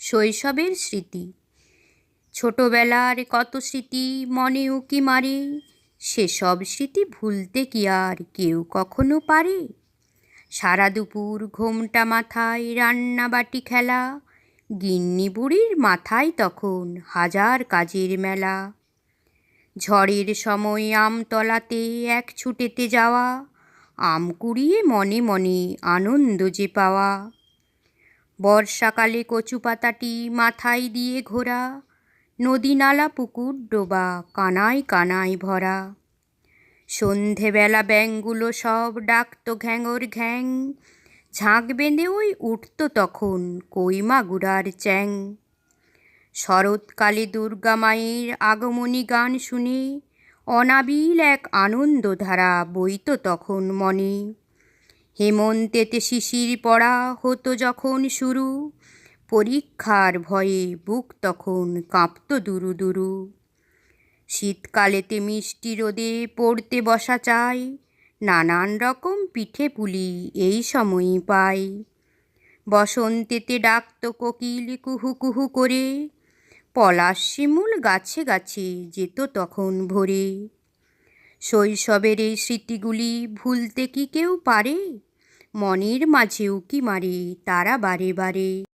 শৈশবের স্মৃতি। ছোটবেলার কত স্মৃতি মনে উকি মারে, সেসব স্মৃতি ভুলতে কি আর কেউ কখনো পারে? সারা দুপুর ঘোমটা মাথায় রান্নাবাটি খেলা, গিন্নি বুড়ির মাথায় তখন হাজার কাজের মেলা। ঝড়ের সময় আমতলাতে এক ছুটেতে যাওয়া, আম কুড়িয়ে মনে মনে আনন্দ যে পাওয়া। বর্ষাকালে কচু পাতাটি মাথায় দিয়ে ঘোরা, নদী নালা পুকুর ডোবা কানায় কানায় ভরা। সন্ধেবেলা ব্যাঙগুলো সব ডাকতো ঘ্যাঙর ঘ্যাং, ঝাঁক বেঁধে ওই উঠত তখন কই মাগুরার চ্যাং। শরৎকালে দুর্গা মায়ের আগমনী গান শুনে অনাবিল এক আনন্দধারা বইত তখন মনে। হেমন্তেতে শিশির পড়া হতো যখন শুরু, পরীক্ষার ভয়ে বুক তখন কাঁপত দুরু দুরু। শীতকালেতে মিষ্টি রোদে পড়তে বসা চাই, নানান রকম পিঠে পুলি এই সময়ই পাই। বসন্তেতে ডাকত কোকিল কুহু কুহু করে, পলাশ শিমুল গাছে গাছে যেত তখন ভরে। শৈশবের এই স্মৃতিগুলি ভুলতে কি কেউ পারে? মনের মাঝে উকি মারে তারা বারে বারে।